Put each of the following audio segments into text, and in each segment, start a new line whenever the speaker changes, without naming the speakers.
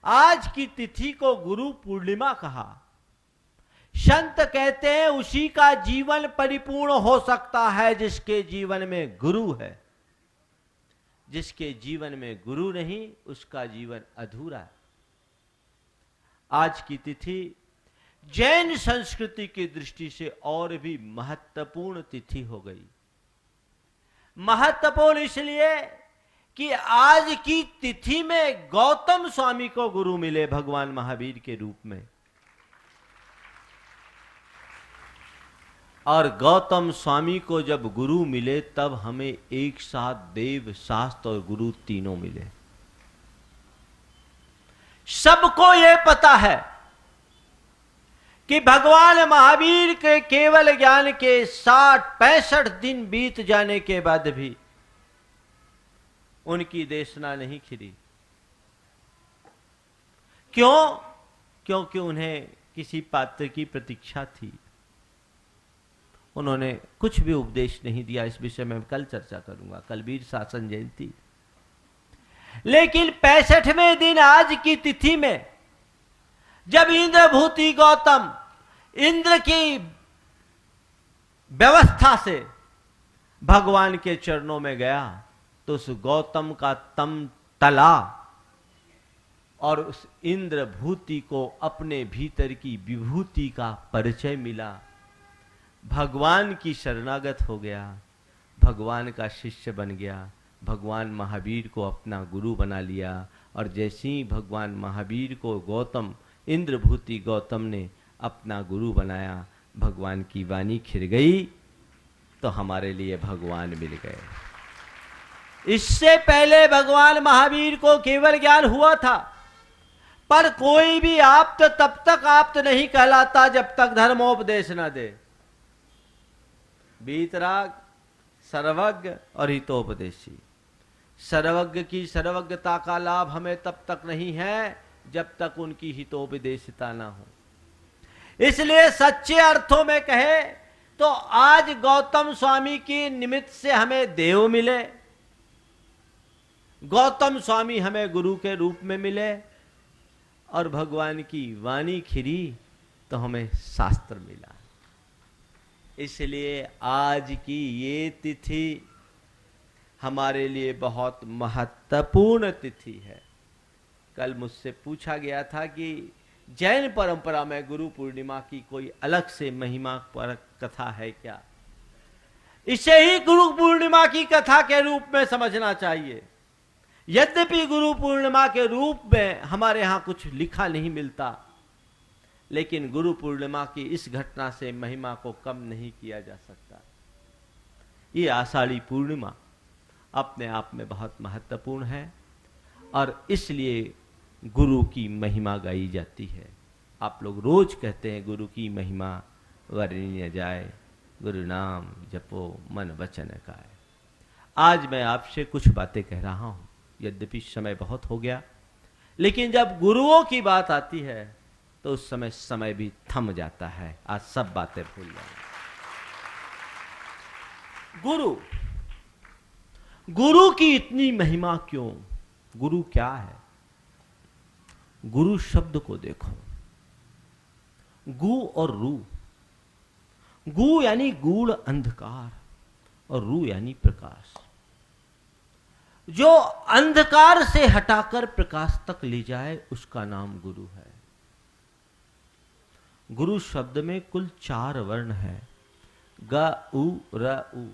आज की तिथि को गुरु पूर्णिमा कहा। संत कहते हैं उसी का जीवन परिपूर्ण हो सकता है जिसके जीवन में गुरु है। जिसके जीवन में गुरु नहीं, उसका जीवन अधूरा है। आज की तिथि जैन संस्कृति की दृष्टि से और भी महत्वपूर्ण तिथि हो गई। महत्वपूर्ण इसलिए कि आज की तिथि में गौतम स्वामी को गुरु मिले भगवान महावीर के रूप में। और गौतम स्वामी को जब गुरु मिले तब हमें एक साथ देव, शास्त्र और गुरु तीनों मिले। सबको यह पता है कि भगवान महावीर के केवल ज्ञान के 60-65 दिन बीत जाने के बाद भी उनकी देशना नहीं खिली। क्यों? क्योंकि उन्हें किसी पात्र की प्रतीक्षा थी। उन्होंने कुछ भी उपदेश नहीं दिया। इस विषय में कल चर्चा करूंगा, कल वीर शासन जयंती। लेकिन 65वें दिन आज की तिथि में जब इंद्रभूति गौतम इंद्र की व्यवस्था से भगवान के चरणों में गया तो उस गौतम का तम तला और उस इंद्रभूति को अपने भीतर की विभूति का परिचय मिला। भगवान की शरणागत हो गया, भगवान का शिष्य बन गया, भगवान महावीर को अपना गुरु बना लिया। और जैसे ही भगवान महावीर को गौतम इंद्रभूति गौतम ने अपना गुरु बनाया, भगवान की वाणी खिर गई तो हमारे लिए भगवान मिल गए। इससे पहले भगवान महावीर को केवल ज्ञान हुआ था, पर कोई भी आप्त तब तक आप्त नहीं कहलाता जब तक धर्मोपदेश न दे। वीतराग, सर्वज्ञ और हितोपदेशी। सर्वज्ञ की सर्वज्ञता का लाभ हमें तब तक नहीं है जब तक उनकी हितोपदेशिता ना हो। इसलिए सच्चे अर्थों में कहे तो आज गौतम स्वामी की निमित्त से हमें देव मिले, गौतम स्वामी हमें गुरु के रूप में मिले, और भगवान की वाणी खिरी तो हमें शास्त्र मिला। इसलिए आज की ये तिथि हमारे लिए बहुत महत्वपूर्ण तिथि है। कल मुझसे पूछा गया था कि जैन परंपरा में गुरु पूर्णिमा की कोई अलग से महिमा पर कथा है क्या? इसे ही गुरु पूर्णिमा की कथा के रूप में समझना चाहिए। यद्यपि गुरु पूर्णिमा के रूप में हमारे यहाँ कुछ लिखा नहीं मिलता, लेकिन गुरु पूर्णिमा की इस घटना से महिमा को कम नहीं किया जा सकता। ये आषाढ़ी पूर्णिमा अपने आप में बहुत महत्वपूर्ण है और इसलिए गुरु की महिमा गाई जाती है। आप लोग रोज कहते हैं गुरु की महिमा वर्णिय जाए, गुरु नाम जपो मन वचन काए। आज मैं आपसे कुछ बातें कह रहा हूं, यद्यपि समय बहुत हो गया, लेकिन जब गुरुओं की बात आती है तो उस समय भी थम जाता है। आज सब बातें भूल जाएंगे। गुरु की इतनी महिमा क्यों? गुरु क्या है? गुरु शब्द को देखो, गु और रू। गु यानी गूढ़ अंधकार और रू यानी प्रकाश। जो अंधकार से हटाकर प्रकाश तक ले जाए उसका नाम गुरु है। गुरु शब्द में कुल 4 वर्ण है, ग उ र उ।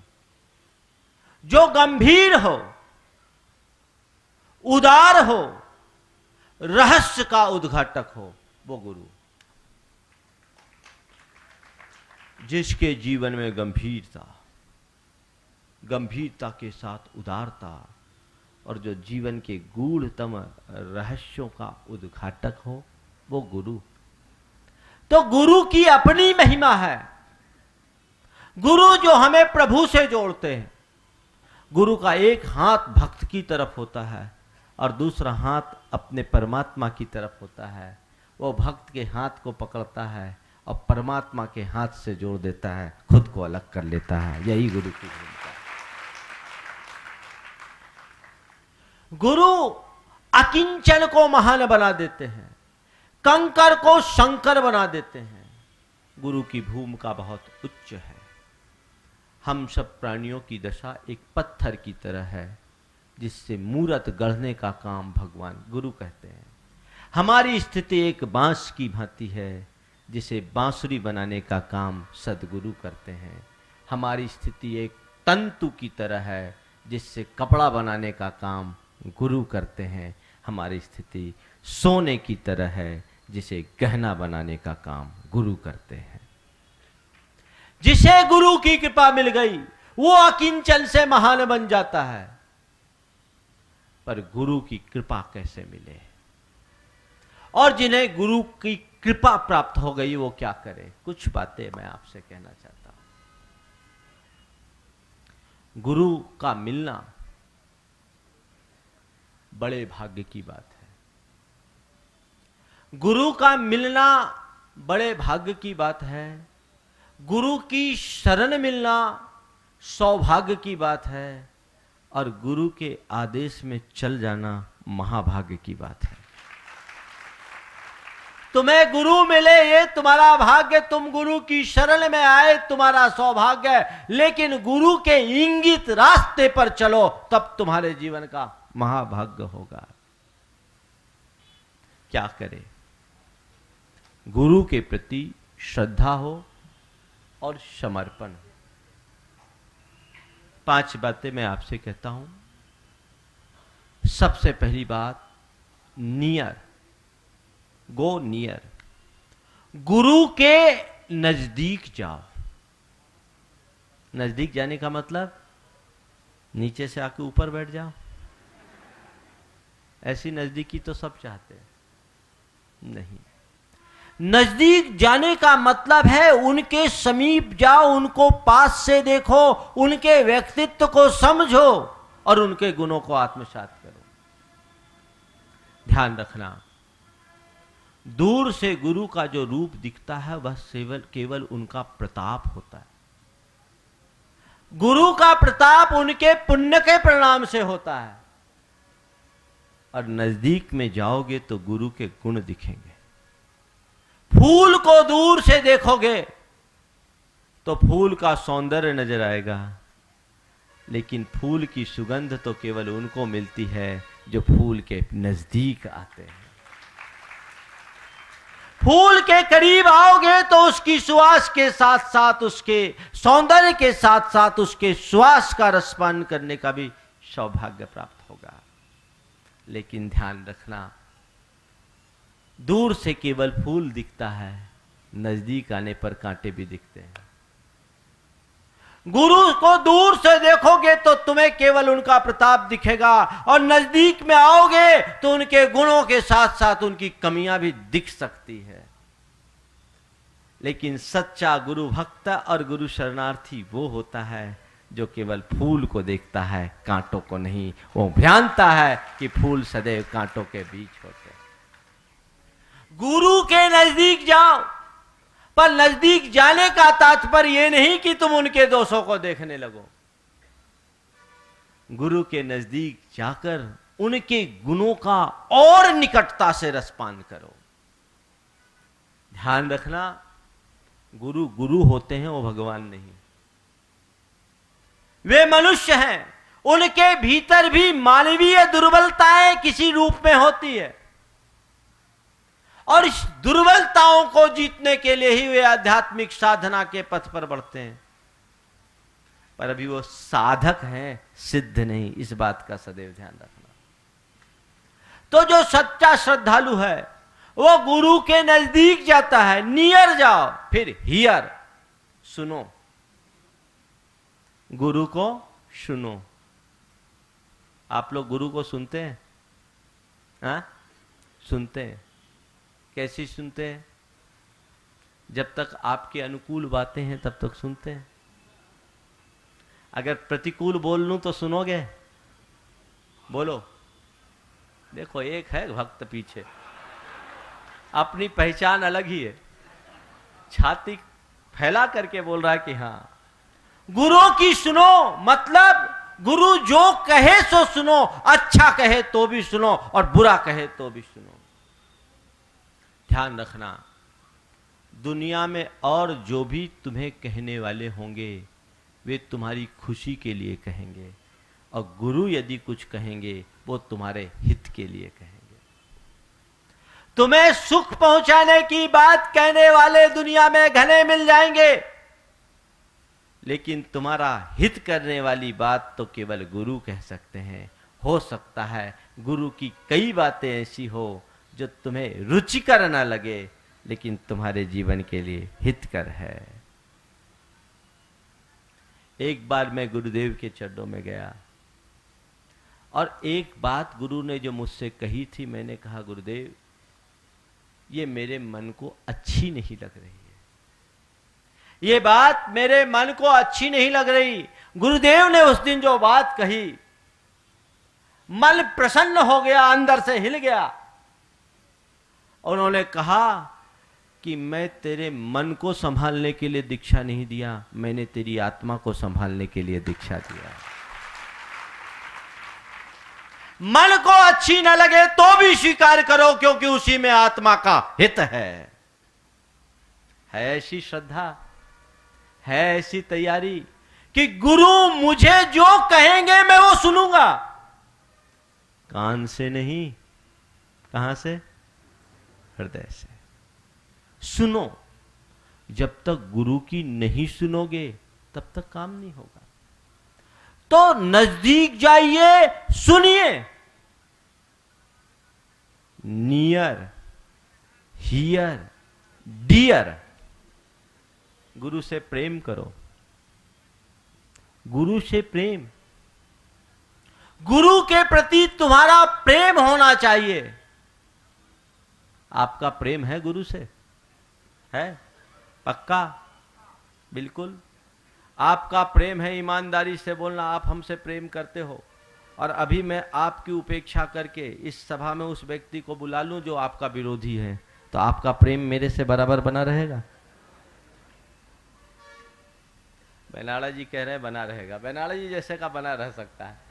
जो गंभीर हो, उदार हो, रहस्य का उद्घाटक हो, वो गुरु। जिसके जीवन में गंभीरता के साथ उदारता और जो जीवन के गूढ़तम रहस्यों का उद्घाटक हो, वो गुरु। तो गुरु की अपनी महिमा है। गुरु जो हमें प्रभु से जोड़ते हैं। गुरु का एक हाथ भक्त की तरफ होता है और दूसरा हाथ अपने परमात्मा की तरफ होता है। वो भक्त के हाथ को पकड़ता है और परमात्मा के हाथ से जोड़ देता है, खुद को अलग कर लेता है। यही गुरु की भूमिका है। गुरु अकिंचन को महान बना देते हैं, कंकर को शंकर बना देते हैं। गुरु की भूमिका बहुत उच्च है। हम सब प्राणियों की दशा एक पत्थर की तरह है, जिससे मूर्त गढ़ने का काम भगवान गुरु कहते हैं। हमारी स्थिति एक बांस की भांति है, जिसे बांसुरी बनाने का काम सदगुरु करते हैं। हमारी स्थिति एक तंतु की तरह है, जिससे कपड़ा बनाने का काम गुरु करते हैं। हमारी स्थिति सोने की तरह है, जिसे गहना बनाने का काम गुरु करते हैं। जिसे गुरु की कृपा मिल गई वो अकिंचन से महान बन जाता है। पर गुरु की कृपा कैसे मिले, और जिन्हें गुरु की कृपा प्राप्त हो गई वो क्या करे? कुछ बातें मैं आपसे कहना चाहता हूं। गुरु का मिलना बड़े भाग्य की बात है। गुरु का मिलना बड़े भाग्य की बात है। गुरु की शरण मिलना सौभाग्य की बात है, और गुरु के आदेश में चल जाना महाभाग्य की बात है। तुम्हें गुरु मिले ये तुम्हारा भाग्य, तुम गुरु की शरण में आए तुम्हारा सौभाग्य, लेकिन गुरु के इंगित रास्ते पर चलो तब तुम्हारे जीवन का महाभाग्य होगा। क्या करें? गुरु के प्रति श्रद्धा हो और समर्पण। 5 बातें मैं आपसे कहता हूं। सबसे पहली बात, नियर, गो नियर। गुरु के नजदीक जाओ। नजदीक जाने का मतलब नीचे से आके ऊपर बैठ जाओ, ऐसी नजदीकी तो सब चाहते हैं। नहीं, नजदीक जाने का मतलब है उनके समीप जाओ, उनको पास से देखो, उनके व्यक्तित्व को समझो और उनके गुणों को आत्मसात करो। ध्यान रखना, दूर से गुरु का जो रूप दिखता है वह केवल उनका प्रताप होता है। गुरु का प्रताप उनके पुण्य के परिणाम से होता है। और नजदीक में जाओगे तो गुरु के गुण दिखेंगे। फूल को दूर से देखोगे तो फूल का सौंदर्य नजर आएगा, लेकिन फूल की सुगंध तो केवल उनको मिलती है जो फूल के नजदीक आते हैं। फूल के करीब आओगे तो उसकी सुवास के साथ साथ, उसके सौंदर्य के साथ साथ उसके सुवास का रसपान करने का भी सौभाग्य प्राप्त होगा। लेकिन ध्यान रखना, दूर से केवल फूल दिखता है, नजदीक आने पर कांटे भी दिखते हैं। गुरु को दूर से देखोगे तो तुम्हें केवल उनका प्रताप दिखेगा, और नजदीक में आओगे तो उनके गुणों के साथ साथ उनकी कमियां भी दिख सकती है। लेकिन सच्चा गुरु भक्त और गुरु शरणार्थी वो होता है जो केवल फूल को देखता है, कांटों को नहीं। वो जानता है कि फूल सदैव कांटों के बीच होते हैं। गुरु के नजदीक जाओ, पर नजदीक जाने का तात्पर्य यह नहीं कि तुम उनके दोषों को देखने लगो। गुरु के नजदीक जाकर उनके गुणों का और निकटता से रसपान करो। ध्यान रखना, गुरु गुरु होते हैं, वो भगवान नहीं। वे मनुष्य हैं, उनके भीतर भी मानवीय दुर्बलताएं किसी रूप में होती है, और इस दुर्बलताओं को जीतने के लिए ही वे आध्यात्मिक साधना के पथ पर बढ़ते हैं। पर अभी वो साधक हैं, सिद्ध नहीं। इस बात का सदैव ध्यान रखना। तो जो सच्चा श्रद्धालु है वो गुरु के नजदीक जाता है। नियर जाओ, फिर हियर, सुनो, गुरु को सुनो। आप लोग गुरु को सुनते हैं? हाँ, सुनते हैं। कैसी सुनते हैं? जब तक आपके अनुकूल बातें हैं तब तक सुनते हैं। अगर प्रतिकूल बोल लूं तो सुनोगे? बोलो। देखो, एक है भक्त पीछे, अपनी पहचान अलग ही है, छाती फैला करके बोल रहा है कि हाँ। गुरु की सुनो मतलब गुरु जो कहे सो सुनो, अच्छा कहे तो भी सुनो और बुरा कहे तो भी सुनो। ध्यान रखना, दुनिया में और जो भी तुम्हें कहने वाले होंगे वे तुम्हारी खुशी के लिए कहेंगे, और गुरु यदि कुछ कहेंगे वो तुम्हारे हित के लिए कहेंगे। तुम्हें सुख पहुंचाने की बात कहने वाले दुनिया में घने मिल जाएंगे, लेकिन तुम्हारा हित करने वाली बात तो केवल गुरु कह सकते हैं। हो सकता है गुरु की कई बातें ऐसी हो जो तुम्हें रुचिकर न लगे, लेकिन तुम्हारे जीवन के लिए हितकर है। एक बार मैं गुरुदेव के चरणों में गया और एक बात गुरु ने जो मुझसे कही थी, मैंने कहा गुरुदेव ये मेरे मन को अच्छी नहीं लग रही है, ये बात मेरे मन को अच्छी नहीं लग रही। गुरुदेव ने उस दिन जो बात कही, मन प्रसन्न हो गया, अंदर से हिल गया। उन्होंने कहा कि मैं तेरे मन को संभालने के लिए दीक्षा नहीं दिया, मैंने तेरी आत्मा को संभालने के लिए दीक्षा दिया। मन को अच्छी न लगे तो भी स्वीकार करो, क्योंकि उसी में आत्मा का हित है ऐसी श्रद्धा, है ऐसी तैयारी कि गुरु मुझे जो कहेंगे मैं वो सुनूंगा। कान से नहीं, कहां से? हृदय से। सुनो, जब तक गुरु की नहीं सुनोगे तब तक काम नहीं होगा। तो नजदीक जाइए, सुनिए। Near, here, dear. गुरु से प्रेम करो, गुरु से प्रेम, गुरु के प्रति तुम्हारा प्रेम होना चाहिए। आपका प्रेम है गुरु से? है? पक्का? बिल्कुल। आपका प्रेम है ईमानदारी से बोलना, आप हमसे प्रेम करते हो, और अभी मैं आपकी उपेक्षा करके इस सभा में उस व्यक्ति को बुला लूं जो आपका विरोधी है, तो आपका प्रेम मेरे से बराबर बना रहेगा? बेनाड़ा जी कह रहे हैं बना रहेगा। बेनाड़ा जी जैसे का बना रह सकता है।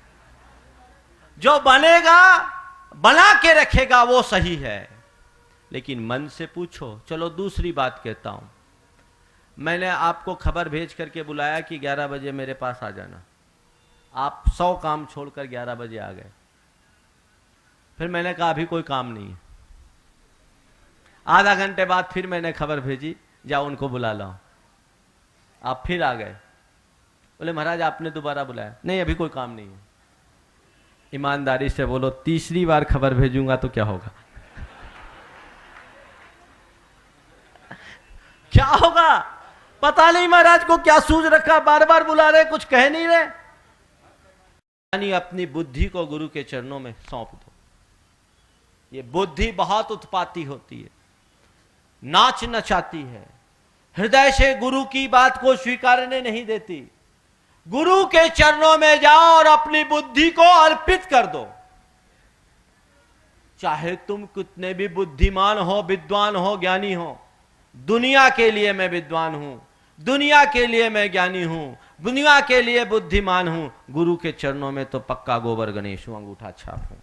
जो बनेगा, बना के रखेगा वो सही है, लेकिन मन से पूछो। चलो दूसरी बात कहता हूं, मैंने आपको खबर भेज करके बुलाया कि 11 बजे मेरे पास आ जाना। आप 100 काम छोड़कर 11 बजे आ गए। फिर मैंने कहा अभी कोई काम नहीं है। आधा घंटे बाद फिर मैंने खबर भेजी, जाओ उनको बुला लाओ। आप फिर आ गए। बोले महाराज आपने दोबारा बुलाया? नहीं अभी कोई काम नहीं है। ईमानदारी से बोलो, तीसरी बार खबर भेजूंगा तो क्या होगा? क्या होगा पता नहीं। महाराज को क्या सूझ रखा, बार बार बुला रहे, कुछ कह नहीं रहे। यानी अपनी बुद्धि को गुरु के चरणों में सौंप दो। ये बुद्धि बहुत उत्पाती होती है, नाच नचाती है, हृदय से गुरु की बात को स्वीकारने नहीं देती। गुरु के चरणों में जाओ और अपनी बुद्धि को अर्पित कर दो। चाहे तुम कितने भी बुद्धिमान हो, विद्वान हो, ज्ञानी हो, दुनिया के लिए मैं विद्वान हूं, दुनिया के लिए मैं ज्ञानी हूं, दुनिया के लिए बुद्धिमान हूं, गुरु के चरणों में तो पक्का गोबर गणेश हूं, अंगूठा छाप हूं।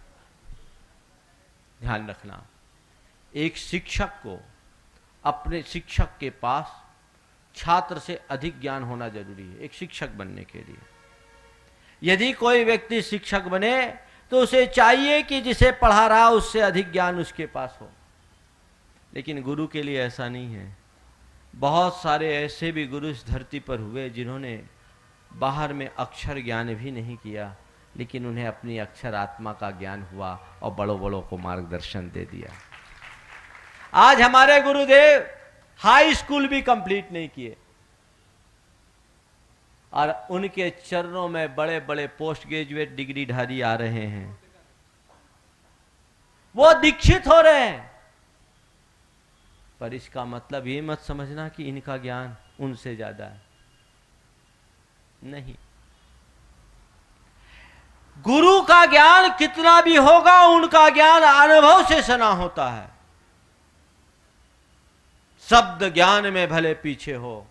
ध्यान रखना, एक शिक्षक को अपने शिक्षक के पास छात्र से अधिक ज्ञान होना जरूरी है एक शिक्षक बनने के लिए। यदि कोई व्यक्ति शिक्षक बने तो उसे चाहिए कि जिसे पढ़ा रहा उससे अधिक ज्ञान उसके पास हो, लेकिन गुरु के लिए ऐसा नहीं है। बहुत सारे ऐसे भी गुरु इस धरती पर हुए जिन्होंने बाहर में अक्षर ज्ञान भी नहीं किया, लेकिन उन्हें अपनी अक्षर आत्मा का ज्ञान हुआ और बड़ों बड़ों को मार्गदर्शन दे दिया। आज हमारे गुरुदेव हाई स्कूल भी कंप्लीट नहीं किए और उनके चरणों में बड़े बड़े पोस्ट ग्रेजुएट डिग्रीधारी आ रहे हैं, वो दीक्षित हो रहे हैं। पर इसका मतलब ये मत समझना कि इनका ज्ञान उनसे ज्यादा है, नहीं। गुरु का ज्ञान कितना भी होगा, उनका ज्ञान अनुभव से सना होता है। शब्द ज्ञान में भले पीछे हो,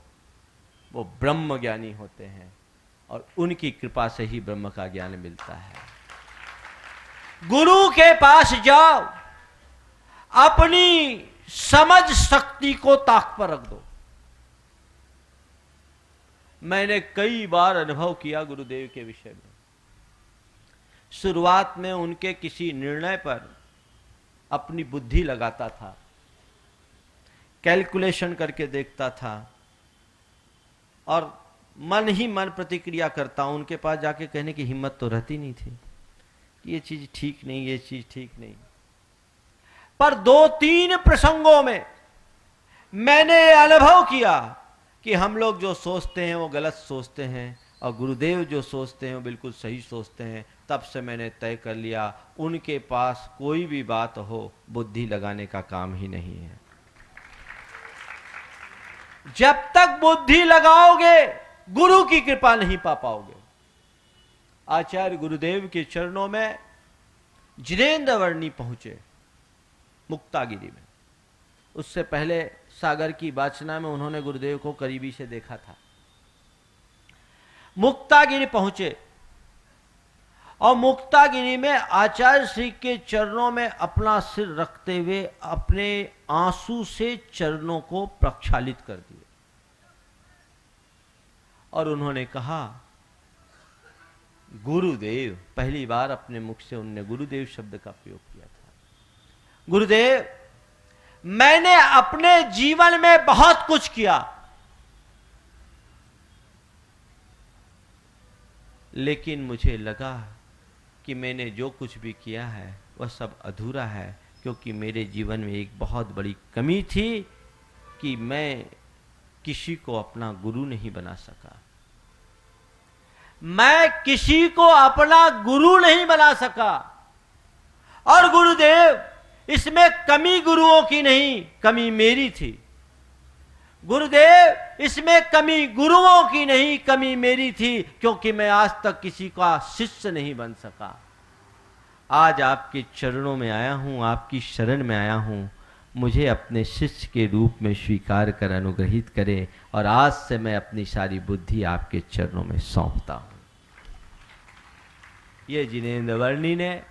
वो ब्रह्म ज्ञानी होते हैं। और उनकी कृपा से ही ब्रह्म का ज्ञान मिलता है। गुरु के पास जाओ, अपनी समझ शक्ति को ताक पर रख दो। मैंने कई बार अनुभव किया गुरुदेव के विषय में। शुरुआत में उनके किसी निर्णय पर अपनी बुद्धि लगाता था, कैलकुलेशन करके देखता था और मन ही मन प्रतिक्रिया करता हूं। उनके पास जाके कहने की हिम्मत तो रहती नहीं थी कि ये चीज ठीक नहीं, ये चीज ठीक नहीं। पर 2-3 प्रसंगों में मैंने अनुभव किया कि हम लोग जो सोचते हैं वो गलत सोचते हैं और गुरुदेव जो सोचते हैं वो बिल्कुल सही सोचते हैं। तब से मैंने तय कर लिया उनके पास कोई भी बात हो, बुद्धि लगाने का काम ही नहीं है। जब तक बुद्धि लगाओगे गुरु की कृपा नहीं पा पाओगे। आचार्य गुरुदेव के चरणों में जिनेन्द्र वर्णी पहुंचे मुक्तागिरी में। उससे पहले सागर की वाचना में उन्होंने गुरुदेव को करीबी से देखा था। मुक्तागिरी पहुंचे और मुक्तागिरी में आचार्य श्री के चरणों में अपना सिर रखते हुए अपने आंसू से चरणों को प्रक्षालित कर दिए और उन्होंने कहा, गुरुदेव, पहली बार अपने मुख से उन्होंने गुरुदेव शब्द का प्रयोग किया था। गुरुदेव, मैंने अपने जीवन में बहुत कुछ किया, लेकिन मुझे लगा कि मैंने जो कुछ भी किया है वह सब अधूरा है, क्योंकि मेरे जीवन में एक बहुत बड़ी कमी थी कि मैं किसी को अपना गुरु नहीं बना सका। मैं किसी को अपना गुरु नहीं बना सका। और गुरुदेव, इसमें कमी गुरुओं की नहीं, कमी मेरी थी। गुरुदेव, इसमें कमी गुरुओं की नहीं, कमी मेरी थी, क्योंकि मैं आज तक किसी का शिष्य नहीं बन सका। आज आपके चरणों में आया हूं, आपकी शरण में आया हूं, मुझे अपने शिष्य के रूप में स्वीकार कर अनुग्रहित करें और आज से मैं अपनी सारी बुद्धि आपके चरणों में सौंपता हूं। ये जिनेन्द्र वर्णी ने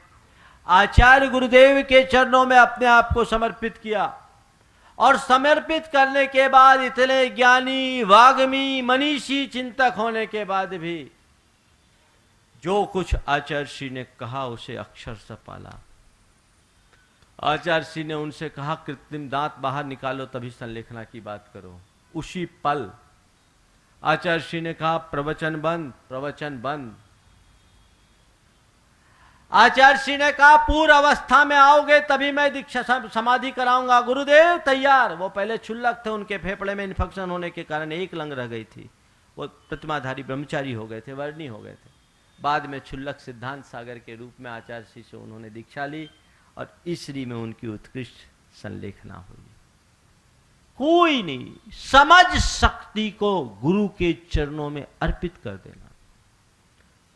आचार्य गुरुदेव के चरणों में अपने आप को समर्पित किया और समर्पित करने के बाद इतने ज्ञानी, वाग्मी, मनीषी चिंतक होने के बाद भी जो कुछ आचार्य श्री ने कहा उसे अक्षर से पाला। आचार्य श्री ने उनसे कहा, कृत्रिम दांत बाहर निकालो तभी संलेखना की बात करो। उसी पल आचार्य श्री ने कहा, प्रवचन बंद, प्रवचन बंद। आचार्य श्री ने कहा, पूर्व अवस्था में आओगे तभी मैं दीक्षा समाधि कराऊंगा। गुरुदेव तैयार। वो पहले क्षुल्लक थे, उनके फेफड़े में इन्फेक्शन होने के कारण एक लंग रह गई थी, वो प्रतिमाधारी ब्रह्मचारी हो गए थे, वर्णी हो गए थे। बाद में क्षुल्लक सिद्धांत सागर के रूप में आचार्य श्री से उन्होंने दीक्षा ली और इसरी में उनकी उत्कृष्ट संलेखना हुई। कोई नहीं, समझ शक्ति को गुरु के चरणों में अर्पित कर देना।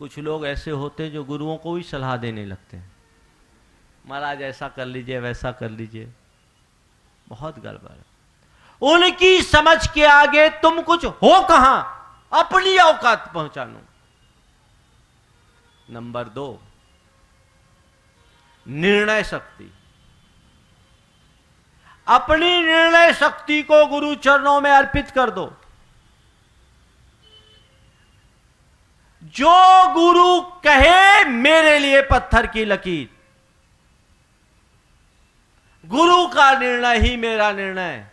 कुछ लोग ऐसे होते हैं जो गुरुओं को ही सलाह देने लगते हैं, महाराज ऐसा कर लीजिए, वैसा कर लीजिए। बहुत गड़बड़। उनकी समझ के आगे तुम कुछ हो कहां, अपनी औकात पहुंचानो। नंबर 2, निर्णय शक्ति। अपनी निर्णय शक्ति को गुरु चरणों में अर्पित कर दो। जो गुरु कहे मेरे लिए पत्थर की लकीर, गुरु का निर्णय ही मेरा निर्णय।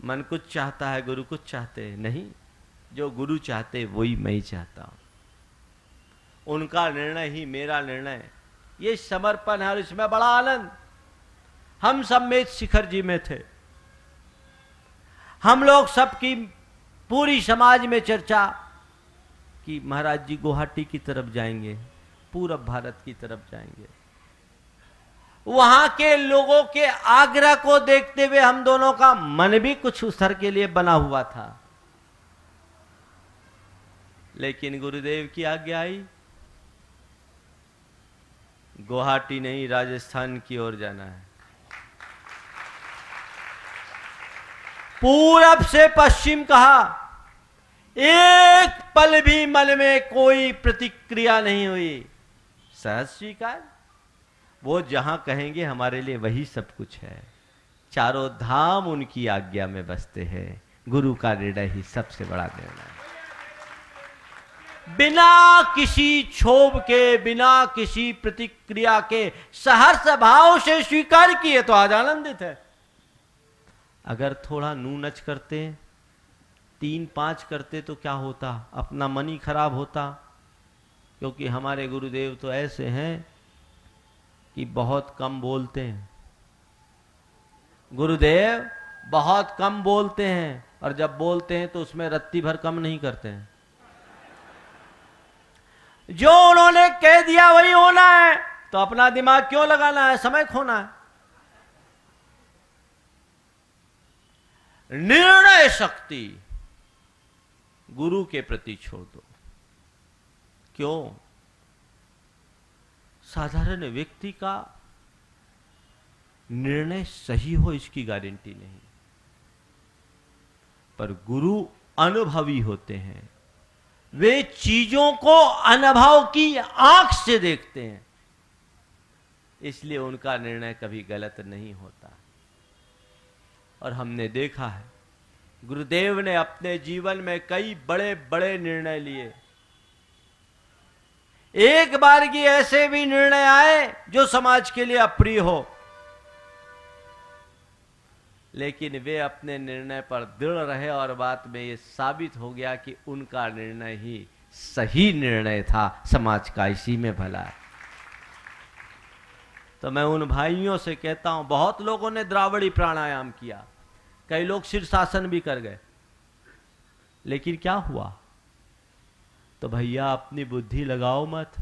मन कुछ चाहता है, गुरु कुछ चाहते हैं नहीं। जो गुरु चाहते वही मैं ही चाहता हूं। उनका निर्णय ही मेरा निर्णय। ये समर्पण है और इसमें बड़ा आनंद। हम सब में शिखर जी में थे, हम लोग सबकी पूरी समाज में चर्चा कि महाराज जी गुवाहाटी की तरफ जाएंगे, पूरब भारत की तरफ जाएंगे। वहां के लोगों के आग्रह को देखते हुए हम दोनों का मन भी कुछ उस तरह के लिए बना हुआ था, लेकिन गुरुदेव की आज्ञा आई, गुवाहाटी नहीं राजस्थान की ओर जाना है। पूरब से पश्चिम कहा, एक पल भी मन में कोई प्रतिक्रिया नहीं हुई, सहज स्वीकार। वो जहां कहेंगे हमारे लिए वही सब कुछ है। चारों धाम उनकी आज्ञा में बसते हैं। गुरु का निर्णय ही सबसे बड़ा निर्णय है। बिना किसी क्षोभ के, बिना किसी प्रतिक्रिया के, सहर्ष भाव से स्वीकार किए तो आज आनंदित है। अगर थोड़ा नू नच करते, 3-5 करते तो क्या होता, अपना मन ही खराब होता। क्योंकि हमारे गुरुदेव तो ऐसे हैं कि बहुत कम बोलते हैं। गुरुदेव बहुत कम बोलते हैं, और जब बोलते हैं तो उसमें रत्ती भर कम नहीं करते हैं। जो उन्होंने कह दिया वही होना है, तो अपना दिमाग क्यों लगाना है, समय खोना है। निर्णय शक्ति गुरु के प्रति छोड़ दो। क्यों? साधारण व्यक्ति का निर्णय सही हो इसकी गारंटी नहीं, पर गुरु अनुभवी होते हैं। वे चीजों को अनुभव की आंख से देखते हैं, इसलिए उनका निर्णय कभी गलत नहीं होता। और हमने देखा है गुरुदेव ने अपने जीवन में कई बड़े बड़े निर्णय लिए। एक बार की ऐसे भी निर्णय आए जो समाज के लिए अप्रिय हो, लेकिन वे अपने निर्णय पर दृढ़ रहे और बाद में ये साबित हो गया कि उनका निर्णय ही सही निर्णय था, समाज का इसी में भला है। तो मैं उन भाइयों से कहता हूं, बहुत लोगों ने द्रावड़ी प्राणायाम किया, कई लोग शीर्षासन भी कर गए, लेकिन क्या हुआ? तो भैया अपनी बुद्धि लगाओ मत।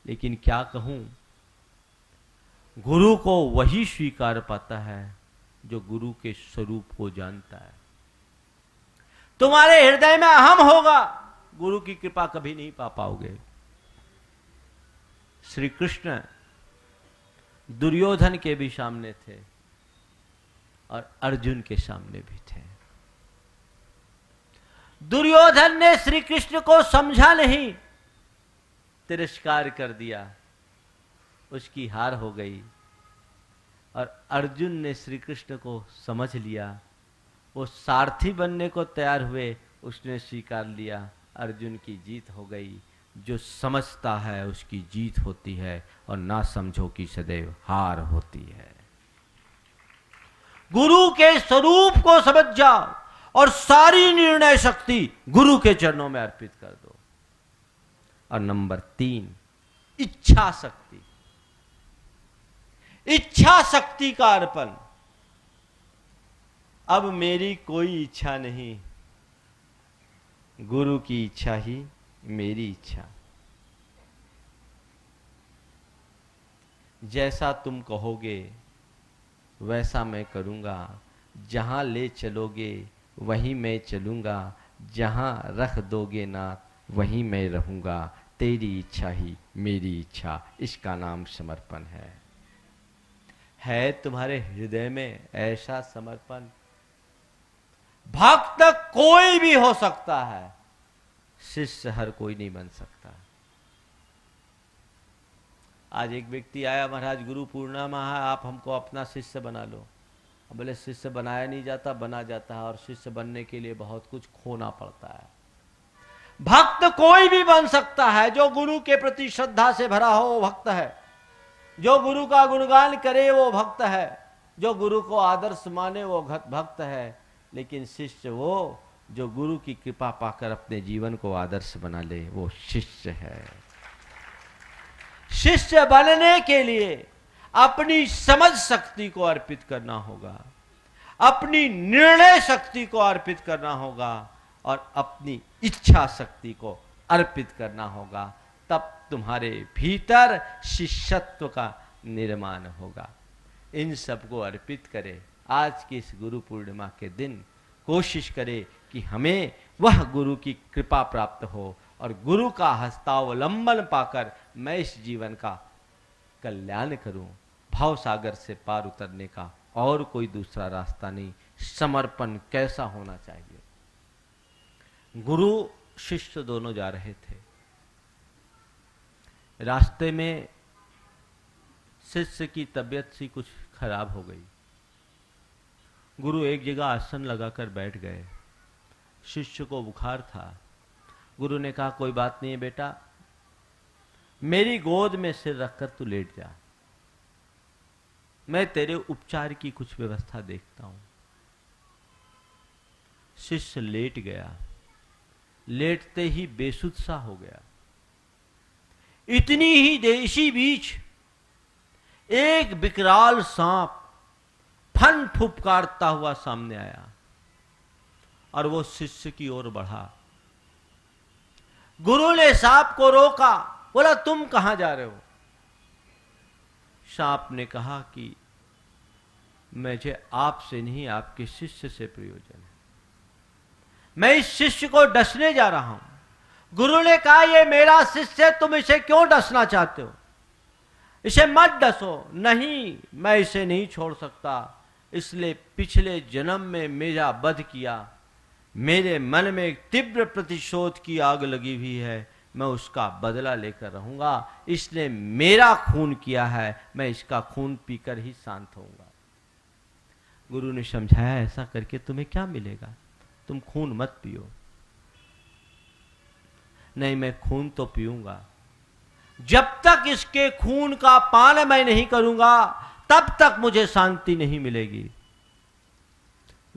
लेकिन क्या कहूं, गुरु को वही स्वीकार पाता है जो गुरु के स्वरूप को जानता है। तुम्हारे हृदय में अहम होगा, गुरु की कृपा कभी नहीं पा पाओगे। श्री कृष्ण दुर्योधन के भी सामने थे और अर्जुन के सामने भी थे। दुर्योधन ने श्री कृष्ण को समझा नहीं, तिरस्कार कर दिया, उसकी हार हो गई। और अर्जुन ने श्री कृष्ण को समझ लिया, वो सारथी बनने को तैयार हुए, उसने स्वीकार लिया, अर्जुन की जीत हो गई। जो समझता है उसकी जीत होती है, और ना समझो की सदैव हार होती है। गुरु के स्वरूप को समझ जाओ और सारी निर्णय शक्ति गुरु के चरणों में अर्पित कर दो। और नंबर 3, इच्छा शक्ति। इच्छा शक्ति का अर्पण। अब मेरी कोई इच्छा नहीं, गुरु की इच्छा ही मेरी इच्छा। जैसा तुम कहोगे वैसा मैं करूंगा, जहां ले चलोगे वहीं मैं चलूंगा, जहां रख दोगे नाथ वहीं मैं रहूंगा, तेरी इच्छा ही मेरी इच्छा। इसका नाम समर्पण है तुम्हारे हृदय में ऐसा समर्पण? भक्त कोई भी हो सकता है, शिष्य हर कोई नहीं बन सकता। आज एक व्यक्ति आया, महाराज गुरु पूर्णिमा है, आप हमको अपना शिष्य बना लो। बोले शिष्य बनाया नहीं जाता, बना जाता है, और शिष्य बनने के लिए बहुत कुछ खोना पड़ता है। भक्त कोई भी बन सकता है, जो गुरु के प्रति श्रद्धा से भरा हो वो भक्त है, जो गुरु का गुणगान करे वो भक्त है, जो गुरु को आदर्श माने वो भक्त है। लेकिन शिष्य वो जो गुरु की कृपा पाकर अपने जीवन को आदर्श बना ले, वो शिष्य है। शिष्य बनने के लिए अपनी समझ शक्ति को अर्पित करना होगा, अपनी निर्णय शक्ति को अर्पित करना होगा, और अपनी इच्छा शक्ति को अर्पित करना होगा। तब तुम्हारे भीतर शिष्यत्व का निर्माण होगा। इन सबको अर्पित करें। आज की इस गुरु पूर्णिमा के दिन कोशिश करें कि हमें वह गुरु की कृपा प्राप्त हो, और गुरु का हस्तावलंबन पाकर मैं इस जीवन का कल्याण करूं। भव सागर से पार उतरने का और कोई दूसरा रास्ता नहीं। समर्पण कैसा होना चाहिए? गुरु शिष्य दोनों जा रहे थे। रास्ते में शिष्य की तबीयत सी कुछ खराब हो गई। गुरु एक जगह आसन लगाकर बैठ गए। शिष्य को बुखार था। गुरु ने कहा, कोई बात नहीं है बेटा, मेरी गोद में सिर रखकर तू लेट जा, मैं तेरे उपचार की कुछ व्यवस्था देखता हूं। शिष्य लेट गया। लेटते ही बेसुध सा हो गया। इतनी ही देशी बीच एक विकराल सांप फन फुफकारता हुआ सामने आया और वो शिष्य की ओर बढ़ा। गुरु ने सांप को रोका, बोला, तुम कहां जा रहे हो? सांप ने कहा कि मुझे आपसे नहीं, आपके शिष्य से प्रयोजन है, मैं इस शिष्य को डसने जा रहा हूं। गुरु ने कहा, ये मेरा शिष्य, तुम इसे क्यों डसना चाहते हो? इसे मत डसो। नहीं, मैं इसे नहीं छोड़ सकता, इसलिए पिछले जन्म में मेरा वध किया, मेरे मन में एक तीव्र प्रतिशोध की आग लगी हुई है, मैं उसका बदला लेकर रहूंगा, इसने मेरा खून किया है, मैं इसका खून पीकर ही शांत होऊंगा। गुरु ने समझाया, ऐसा करके तुम्हें क्या मिलेगा, तुम खून मत पियो। नहीं, मैं खून तो पीऊंगा, जब तक इसके खून का पान मैं नहीं करूंगा तब तक मुझे शांति नहीं मिलेगी।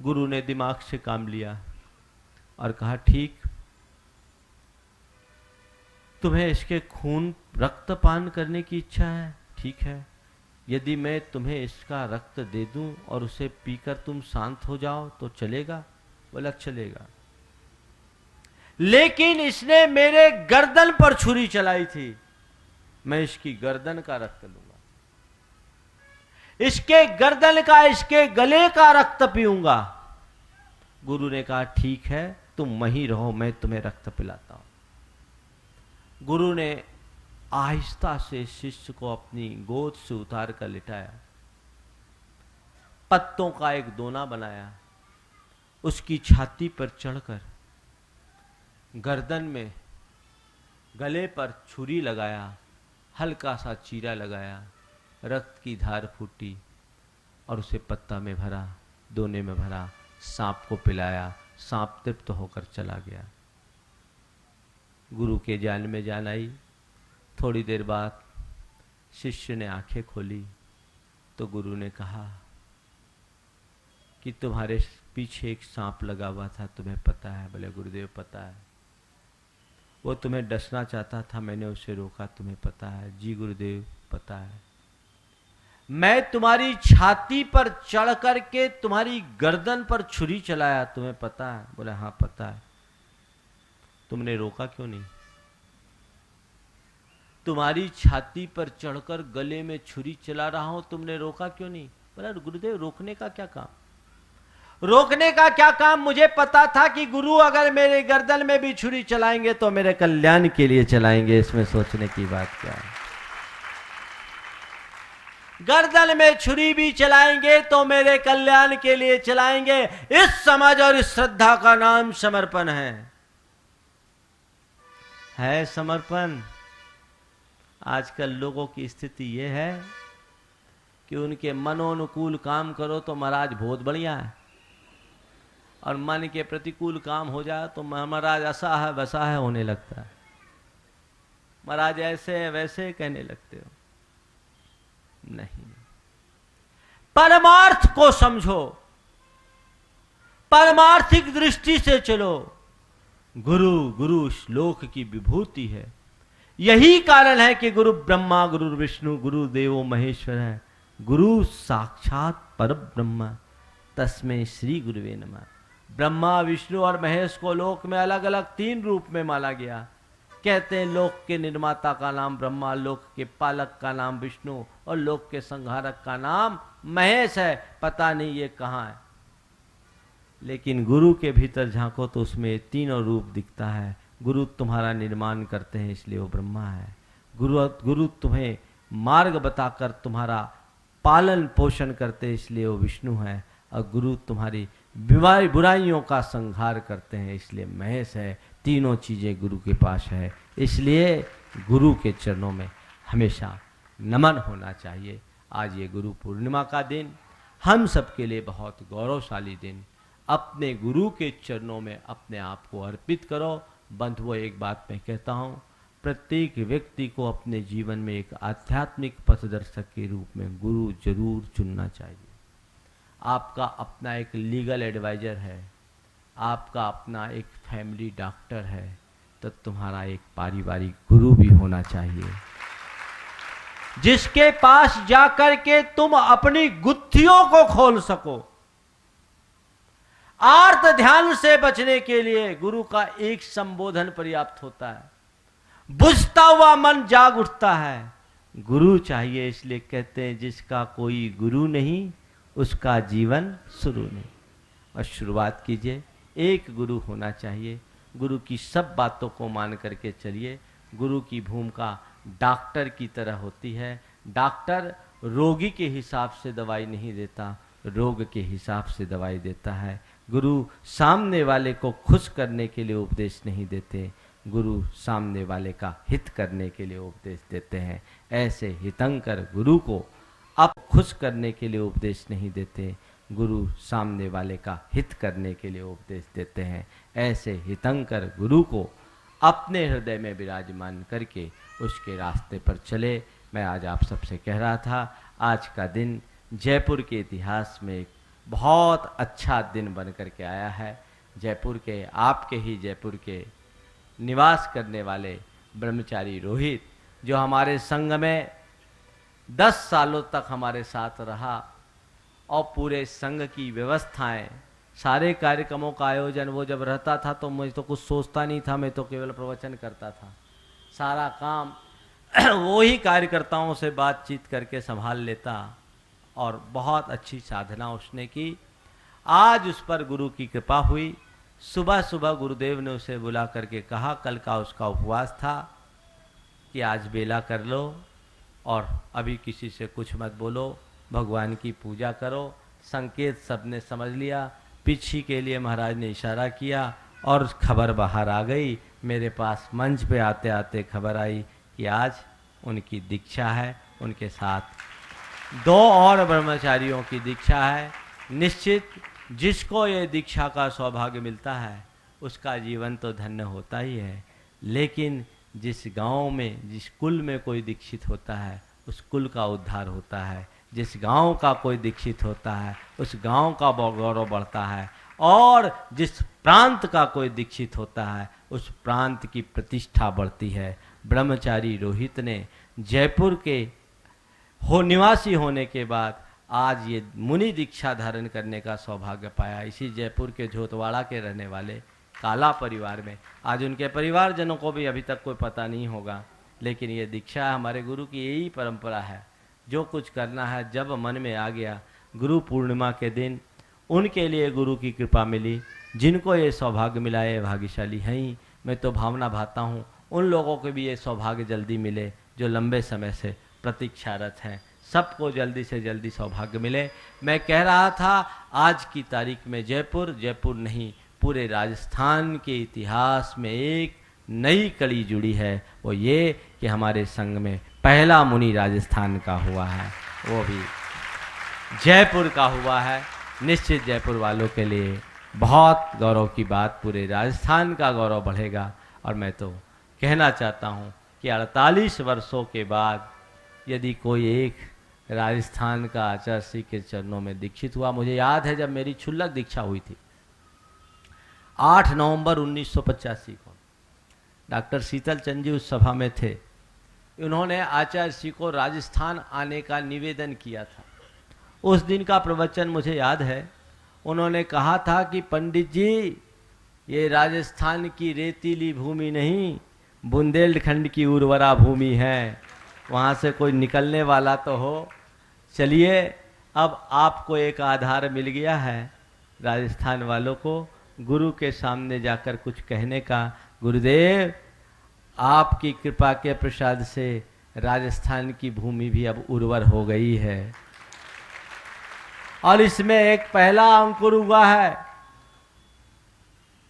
गुरु ने दिमाग से काम लिया और कहा, ठीक, तुम्हें इसके खून रक्तपान करने की इच्छा है, ठीक है, यदि मैं तुम्हें इसका रक्त दे दूं और उसे पीकर तुम शांत हो जाओ तो चलेगा? बोला, चलेगा, लेकिन इसने मेरे गर्दन पर छुरी चलाई थी, मैं इसकी गर्दन का रक्त लूंगा, इसके गर्दन का, इसके गले का रक्त पीऊंगा। गुरु ने कहा, ठीक है, तुम वहीं रहो, मैं तुम्हें रक्त पिलाता हूं। गुरु ने आहिस्ता से शिष्य को अपनी गोद से उतार कर लिटाया, पत्तों का एक दोना बनाया, उसकी छाती पर चढ़कर गर्दन में, गले पर छुरी लगाया, हल्का सा चीरा लगाया, रक्त की धार फूटी और उसे पत्ता में भरा, दोने में भरा, सांप को पिलाया। सांप तृप्त होकर चला गया। गुरु के जान में जान आई। थोड़ी देर बाद शिष्य ने आंखें खोली तो गुरु ने कहा कि तुम्हारे पीछे एक सांप लगा हुआ था, तुम्हें पता है? बोले, गुरुदेव पता है, वो तुम्हें डसना चाहता था, मैंने उसे रोका, तुम्हें पता है? जी गुरुदेव पता है। मैं तुम्हारी छाती पर चढ़ करके तुम्हारी गर्दन पर छुरी चलाया, तुम्हें पता है? बोले, हाँ पता है। तुमने रोका क्यों नहीं? तुम्हारी छाती पर चढ़कर गले में छुरी चला रहा हूं, तुमने रोका क्यों नहीं? बोला, गुरुदेव रोकने का क्या काम? रोकने का क्या काम? मुझे पता था कि गुरु अगर मेरे गर्दन में भी छुरी चलाएंगे तो मेरे कल्याण के लिए चलाएंगे, इसमें सोचने की बात क्या है? गर्दन में छुरी भी चलाएंगे तो मेरे कल्याण के लिए चलाएंगे। इस समझ और इस श्रद्धा का नाम समर्पण है समर्पण। आजकल लोगों की स्थिति यह है कि उनके मनोनुकूल काम करो तो महाराज बहुत बढ़िया है, और मन के प्रतिकूल काम हो जाए तो महाराज ऐसा है वैसा है होने लगता है, महाराज ऐसे है वैसे कहने लगते हो। नहीं, परमार्थ को समझो, परमार्थिक दृष्टि से चलो। गुरु श्लोक की विभूति है। यही कारण है कि गुरु ब्रह्मा गुरु विष्णु गुरु देवो महेश्वर है। गुरु साक्षात परब्रह्म तस्मै श्री गुरुवे नमः। ब्रह्मा विष्णु और महेश को लोक में अलग अलग 3 रूप में माना गया। कहते हैं लोक के निर्माता का नाम ब्रह्मा, लोक के पालक का नाम विष्णु और लोक के संहारक का नाम महेश है। पता नहीं ये कहाँ है, लेकिन गुरु के भीतर झांको तो उसमें तीनों रूप दिखता है। गुरु तुम्हारा निर्माण करते हैं इसलिए वो ब्रह्मा है। गुरु तुम्हें मार्ग बताकर तुम्हारा पालन पोषण करते हैं इसलिए वो विष्णु है। और गुरु तुम्हारी बुराइयों का संहार करते हैं, इसलिए महेश है, तीनों चीज़ें गुरु के पास है, इसलिए गुरु के चरणों में हमेशा नमन होना चाहिए। आज ये गुरु पूर्णिमा का दिन हम सबके लिए बहुत गौरवशाली दिन। अपने गुरु के चरणों में अपने आप को अर्पित करो। बंधुओं, एक बात मैं कहता हूँ, प्रत्येक व्यक्ति को अपने जीवन में एक आध्यात्मिक पथदर्शक के रूप में गुरु जरूर चुनना चाहिए। आपका अपना एक लीगल एडवाइज़र है, आपका अपना एक फैमिली डॉक्टर है, तो तुम्हारा एक पारिवारिक गुरु भी होना चाहिए, जिसके पास जाकर के तुम अपनी गुत्थियों को खोल सको। आर्त ध्यान से बचने के लिए गुरु का एक संबोधन पर्याप्त होता है। बुझता हुआ मन जाग उठता है, गुरु चाहिए। इसलिए कहते हैं जिसका कोई गुरु नहीं उसका जीवन शुरू नहीं। और शुरुआत कीजिए, एक गुरु होना चाहिए। गुरु की सब बातों को मान करके चलिए। गुरु की भूमिका डॉक्टर की तरह होती है। डॉक्टर रोगी के हिसाब से दवाई नहीं देता, रोग के हिसाब से दवाई देता है। गुरु सामने वाले को खुश करने के लिए उपदेश नहीं देते, गुरु सामने वाले का हित करने के लिए उपदेश देते हैं। ऐसे हितंकर गुरु को अब खुश करने के लिए उपदेश नहीं देते, गुरु सामने वाले का हित करने के लिए उपदेश देते हैं। ऐसे हितंकर गुरु को अपने हृदय में विराजमान करके उसके रास्ते पर चले। मैं आज आप सबसे कह रहा था, आज का दिन जयपुर के इतिहास में एक बहुत अच्छा दिन बन करके आया है। जयपुर के, आपके ही जयपुर के निवास करने वाले ब्रह्मचारी रोहित, जो हमारे संघ में 10 सालों तक हमारे साथ रहा और पूरे संघ की व्यवस्थाएं, सारे कार्यक्रमों का आयोजन वो जब रहता था तो मुझे तो कुछ सोचता नहीं था, मैं तो केवल प्रवचन करता था। सारा काम वो ही कार्यकर्ताओं से बातचीत करके संभाल लेता और बहुत अच्छी साधना उसने की। आज उस पर गुरु की कृपा हुई। सुबह सुबह गुरुदेव ने उसे बुला करके कहा, कल का उसका उपवास था कि आज बेला कर लो और अभी किसी से कुछ मत बोलो, भगवान की पूजा करो। संकेत सबने समझ लिया। पीछी के लिए महाराज ने इशारा किया और खबर बाहर आ गई। मेरे पास मंच पे आते आते खबर आई कि आज उनकी दीक्षा है, उनके साथ 2 और ब्रह्मचारियों की दीक्षा है। निश्चित जिसको ये दीक्षा का सौभाग्य मिलता है उसका जीवन तो धन्य होता ही है, लेकिन जिस गांव में, जिस कुल में कोई दीक्षित होता है उस कुल का उद्धार होता है। जिस गांव का कोई दीक्षित होता है उस गांव का गौरव बढ़ता है, और जिस प्रांत का कोई दीक्षित होता है उस प्रांत की प्रतिष्ठा बढ़ती है। ब्रह्मचारी रोहित ने जयपुर के निवासी होने के बाद आज ये मुनि दीक्षा धारण करने का सौभाग्य पाया। इसी जयपुर के झोटवाड़ा के रहने वाले काला परिवार में, आज उनके परिवारजनों को भी अभी तक कोई पता नहीं होगा, लेकिन ये दीक्षा हमारे गुरु की यही परंपरा है। जो कुछ करना है जब मन में आ गया, गुरु पूर्णिमा के दिन उनके लिए गुरु की कृपा मिली। जिनको ये सौभाग्य मिला है भाग्यशाली हैं ही। मैं तो भावना भाता हूँ उन लोगों को भी ये सौभाग्य जल्दी मिले जो लंबे समय से प्रतीक्षारत हैं। सबको जल्दी से जल्दी सौभाग्य मिले। मैं कह रहा था आज की तारीख में जयपुर नहीं, पूरे राजस्थान के इतिहास में एक नई कड़ी जुड़ी है। वो ये कि हमारे संघ में पहला मुनि राजस्थान का हुआ है, वो भी जयपुर का हुआ है। निश्चित जयपुर वालों के लिए बहुत गौरव की बात, पूरे राजस्थान का गौरव बढ़ेगा। और मैं तो कहना चाहता हूँ कि 48 वर्षों के बाद यदि कोई एक राजस्थान का आचार्य श्री के चरणों में दीक्षित हुआ। मुझे याद है जब मेरी क्षुल्लक दीक्षा हुई थी 8 नवंबर 1985 को, डॉक्टर शीतल चंद जी उस सभा में थे। उन्होंने आचार्य श्री को राजस्थान आने का निवेदन किया था। उस दिन का प्रवचन मुझे याद है। उन्होंने कहा था कि पंडित जी, ये राजस्थान की रेतीली भूमि नहीं, बुंदेलखंड की उर्वरा भूमि है, वहाँ से कोई निकलने वाला तो हो। चलिए, अब आपको एक आधार मिल गया है राजस्थान वालों को गुरु के सामने जाकर कुछ कहने का। गुरुदेव, आपकी कृपा के प्रसाद से राजस्थान की भूमि भी अब उर्वर हो गई है। और इसमें एक पहला अंकुर उगा है,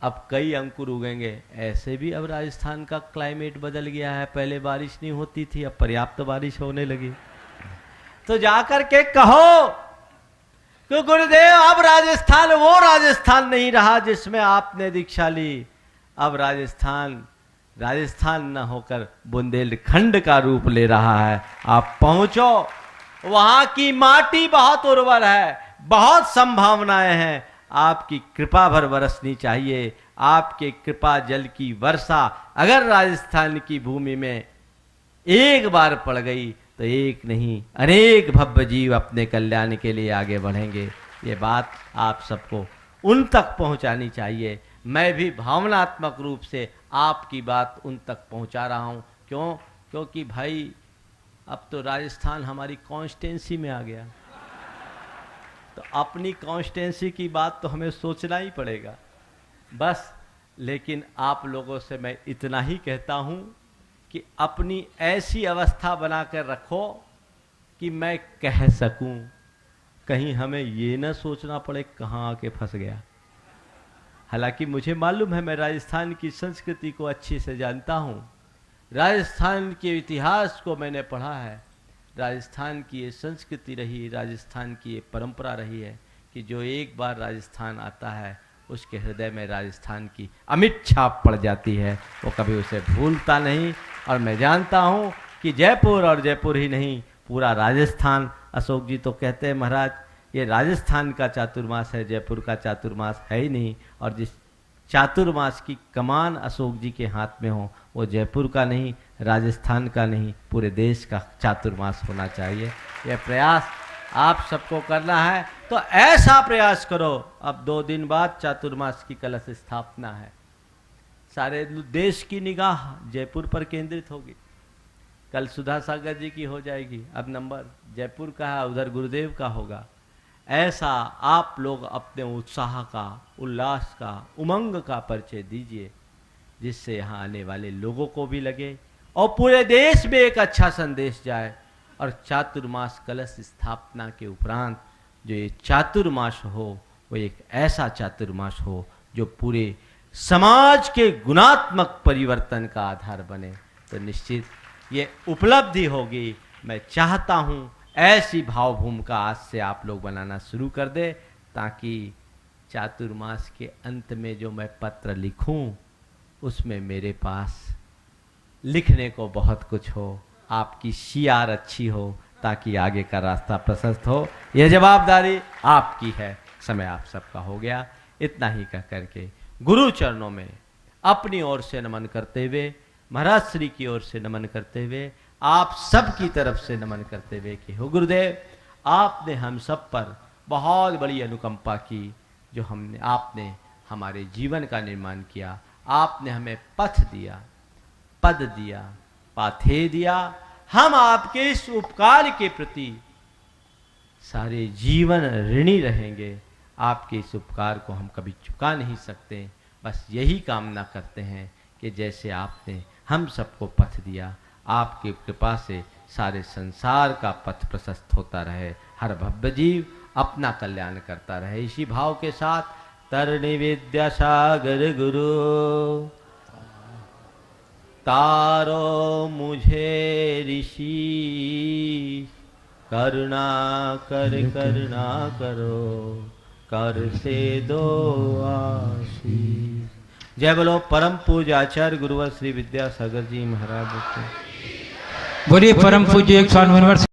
अब कई अंकुर उगेंगे। ऐसे भी अब राजस्थान का क्लाइमेट बदल गया है, पहले बारिश नहीं होती थी, अब पर्याप्त बारिश होने लगी। तो जाकर के कहो कि गुरुदेव अब राजस्थान वो राजस्थान नहीं रहा जिसमें आपने दीक्षा ली, अब राजस्थान न होकर बुंदेलखंड का रूप ले रहा है। आप पहुंचो, वहां की माटी बहुत उर्वर है, बहुत संभावनाएं हैं, आपकी कृपा भर बरसनी चाहिए। आपके कृपा जल की वर्षा अगर राजस्थान की भूमि में एक बार पड़ गई तो एक नहीं अनेक भव्य जीव अपने कल्याण के लिए आगे बढ़ेंगे। ये बात आप सबको उन तक पहुंचानी चाहिए। मैं भी भावनात्मक रूप से आपकी बात उन तक पहुंचा रहा हूं। क्यों? क्योंकि भाई अब तो राजस्थान हमारी कॉन्स्टिट्यूंसी में आ गया, तो अपनी कॉन्स्टिट्यूंसी की बात तो हमें सोचना ही पड़ेगा बस। लेकिन आप लोगों से मैं इतना ही कहता हूं कि अपनी ऐसी अवस्था बनाकर रखो कि मैं कह सकूं, कहीं हमें ये ना सोचना पड़े कहाँ आके फंस गया। हालांकि मुझे मालूम है, मैं राजस्थान की संस्कृति को अच्छे से जानता हूँ, राजस्थान के इतिहास को मैंने पढ़ा है। राजस्थान की ये संस्कृति रही, राजस्थान की ये परंपरा रही है कि जो एक बार राजस्थान आता है उसके हृदय में राजस्थान की अमिट छाप पड़ जाती है, वो कभी उसे भूलता नहीं। और मैं जानता हूँ कि जयपुर और जयपुर ही नहीं, पूरा राजस्थान, अशोक जी तो कहते हैं महाराज ये राजस्थान का चातुर्मास है, जयपुर का चातुर्मास है ही नहीं। और जिस चातुर्मास की कमान अशोक जी के हाथ में हो वो जयपुर का नहीं, राजस्थान का नहीं, पूरे देश का चातुर्मास होना चाहिए। यह प्रयास आप सबको करना है, तो ऐसा प्रयास करो। अब 2 दिन बाद चातुर्मास की कलश स्थापना है, सारे देश की निगाह जयपुर पर केंद्रित होगी। कल सुधा सागर जी की हो जाएगी, अब नंबर जयपुर का है, उधर गुरुदेव का होगा। ऐसा आप लोग अपने उत्साह का, उल्लास का, उमंग का परिचय दीजिए, जिससे यहाँ आने वाले लोगों को भी लगे और पूरे देश में एक अच्छा संदेश जाए। और चातुर्मास कलश स्थापना के उपरांत जो ये चातुर्मास हो वो एक ऐसा चातुर्मास हो जो पूरे समाज के गुणात्मक परिवर्तन का आधार बने, तो निश्चित ये उपलब्धि होगी। मैं चाहता हूँ ऐसी भावभूमिका आज से आप लोग बनाना शुरू कर दे, ताकि चातुर्मास के अंत में जो मैं पत्र लिखूं उसमें मेरे पास लिखने को बहुत कुछ हो, आपकी शियार अच्छी हो, ताकि आगे का रास्ता प्रशस्त हो। यह जवाबदारी आपकी है। समय आप सबका हो गया। इतना ही कह करके गुरु चरणों में अपनी ओर से नमन करते हुए, महाराज श्री की ओर से नमन करते हुए, आप सब की तरफ से नमन करते हुए कि हो गुरुदेव, आपने हम सब पर बहुत बड़ी अनुकंपा की, जो आपने हमारे जीवन का निर्माण किया, आपने हमें पथ दिया, पद दिया, पाथे दिया। हम आपके इस उपकार के प्रति सारे जीवन ऋणी रहेंगे। आपके इस उपकार को हम कभी चुका नहीं सकते। बस यही कामना करते हैं कि जैसे आपने हम सबको पथ दिया, आपकी कृपा से सारे संसार का पथ प्रशस्त होता रहे, हर भव्य जीव अपना कल्याण करता रहे। इसी भाव के साथ तरणी विद्या सागर गुरु तारो मुझे ऋषि, करुणा करो, कर से दो आशीष। जय बोलो परम पूज्य आचार्य गुरुवर श्री विद्यासागर जी महाराज।
बोलिए परम पूज्य 199 वर्ष